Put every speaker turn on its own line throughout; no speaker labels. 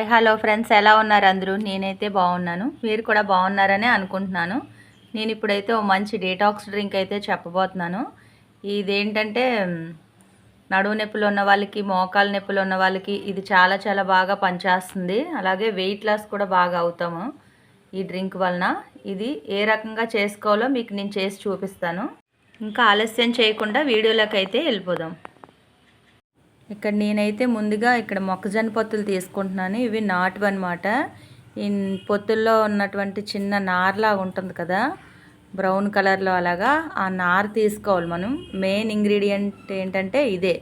Hi hello friends, ఎలా ఉన్నారు అందరూ? నేనైతే బాగున్నాను. మీరు కూడా బాగున్నారనే అనుకుంటున్నాను. నేను ఇప్పుడైతే ఓ మంచి డీటాక్స్ డ్రింక్ అయితే చెప్పబోతున్నాను. ఇదేంటంటే నడుము నొప్పులు ఉన్న వాళ్ళకి, మోకాల నొప్పులు ఉన్న వాళ్ళకి ఇది చాలా చాలా బాగా పనిచేస్తుంది. అలాగే వెయిట్ లాస్ కూడా బాగా అవుతాము ఈ డ్రింక్ వలన. ఇది ఏ రకంగా చేసుకోవాలో మీకు నేను చేసి చూపిస్తాను. ఇంకా ఆలస్యం చేయకుండా వీడియోలోకి అయితే వెళ్ళిపోదాం. ఇక్కడ నేనైతే ముందుగా ఇక్కడ మొక్కజొన్న పొత్తులు తీసుకుంటున్నాను. ఇవి నాటు అనమాట. ఈ పొత్తుల్లో ఉన్నటువంటి చిన్న నార్లాగా ఉంటుంది కదా, బ్రౌన్ కలర్లో, అలాగా ఆ నార తీసుకోవాలి మనం. మెయిన్ ఇంగ్రీడియంట్ ఏంటంటే ఇదే,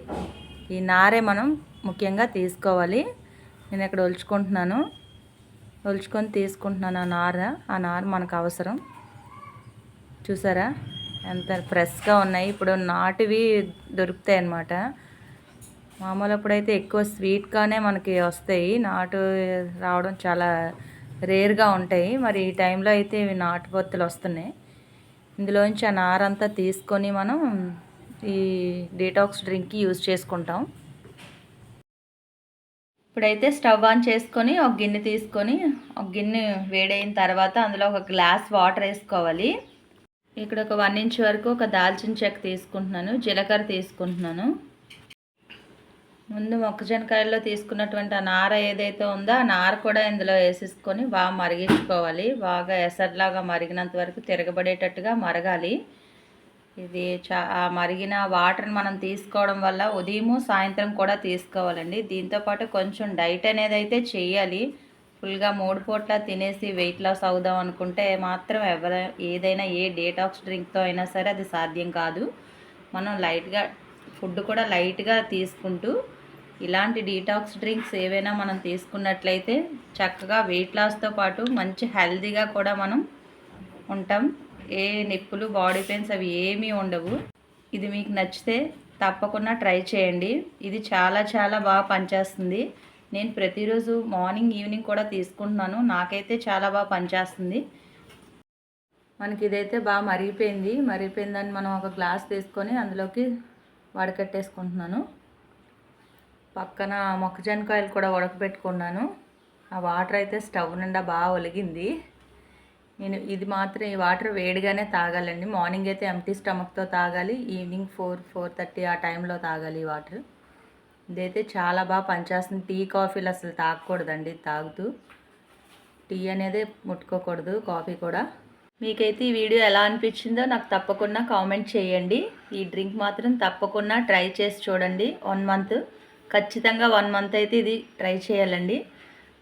ఈ నారే మనం ముఖ్యంగా తీసుకోవాలి. నేను ఇక్కడ ఒలుచుకొని తీసుకుంటున్నాను ఆ నార మనకు అవసరం. చూసారా ఎంత ఫ్రెష్గా ఉన్నాయి. ఇప్పుడు నాటువి దొరుకుతాయి అన్నమాట. మామూలు అప్పుడైతే ఎక్కువ స్వీట్గానే మనకి వస్తాయి, నాటు రావడం చాలా రేర్గా ఉంటాయి. మరి ఈ టైంలో అయితే ఇవి నాటు పొత్తులు వస్తున్నాయి. ఇందులోంచి ఆ నారంతా తీసుకొని మనం ఈ డీటాక్స్ డ్రింక్కి యూజ్ చేసుకుంటాం. ఇప్పుడైతే స్టవ్ ఆన్ చేసుకొని ఒక గిన్నె తీసుకొని, ఒక గిన్నె వేడైన తర్వాత అందులో ఒక గ్లాస్ వాటర్ వేసుకోవాలి. ఇక్కడ ఒక 1 ఇంచ్ వరకు ఒక దాల్చిన చెక్క తీసుకుంటున్నాను, జీలకర్ర తీసుకుంటున్నాను. ముందు మొక్కజొన్నకాయల్లో తీసుకున్నటువంటి ఆ నార ఏదైతే ఉందో ఆ నార కూడా ఇందులో వేసేసుకొని బాగా మరిగించుకోవాలి. బాగా ఎసర్లాగా మరిగినంత వరకు తిరగబడేటట్టుగా మరగాలి. ఇది ఆ మరిగిన వాటర్ని మనం తీసుకోవడం వల్ల ఉదయము సాయంత్రం కూడా తీసుకోవాలండి. దీంతోపాటు కొంచెం డైట్ అనేది అయితే చేయాలి. ఫుల్గా 3 పూట్ల తినేసి వెయిట్ లాస్ అవుదాం అనుకుంటే మాత్రం ఏదైనా ఏ డీటాక్స్ డ్రింక్తో అయినా సరే అది సాధ్యం కాదు. మనం లైట్గా ఫుడ్ కూడా లైట్గా తీసుకుంటూ ఇలాంటి డీటాక్స్ డ్రింక్స్ ఏవైనా మనం తీసుకున్నట్లయితే చక్కగా వెయిట్ లాస్తో పాటు మంచి హెల్తీగా కూడా మనం ఉంటాం. ఏ నొప్పులు, బాడీ పెయిన్స్ అవి ఏమీ ఉండవు. ఇది మీకు నచ్చితే తప్పకుండా ట్రై చేయండి. ఇది చాలా చాలా బాగా పనిచేస్తుంది. నేను ప్రతిరోజు మార్నింగ్ ఈవినింగ్ కూడా తీసుకుంటున్నాను. నాకైతే చాలా బాగా పనిచేస్తుంది. మనకి ఇదైతే బాగా మరిగిపోయిందని మనం ఒక గ్లాస్ తీసుకొని అందులోకి వడకట్టేసుకుంటున్నాను. పక్కన మొక్కజొన్నకాయలు కూడా ఉడకబెట్టుకున్నాను. ఆ వాటర్ అయితే స్టవ్ నిండా బాగా ఒలిగింది. నేను ఈ వాటర్ వేడిగానే తాగాలండి. మార్నింగ్ అయితే ఎంటీ స్టమక్తో తాగాలి, ఈవినింగ్ 4-4:30 ఆ టైంలో తాగాలి ఈ వాటర్. ఇదైతే చాలా బాగా పనిచేస్తుంది. టీ కాఫీలు అసలు తాగకూడదండి. తాగుతూ టీ అనేది ముట్టుకోకూడదు, కాఫీ కూడా. మీకైతే ఈ వీడియో ఎలా అనిపించిందో నాకు తప్పకుండా కామెంట్ చేయండి. ఈ డ్రింక్ మాత్రం తప్పకుండా ట్రై చేసి చూడండి. 1 మంత్, ఖచ్చితంగా 1 మంత్ అయితే ఇది ట్రై చేయాలండి.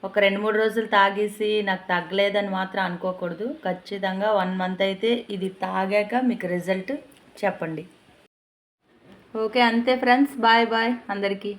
ఒక 2-3 రోజులు తాగేసి నాకు తగ్గలేదని మాత్రం అనుకోకూడదు. ఖచ్చితంగా 1 మంత్ అయితే ఇది తాగాక మీకు రిజల్ట్ చెప్పండి. ఓకే, అంతే ఫ్రెండ్స్. బాయ్ బాయ్ అందరికీ.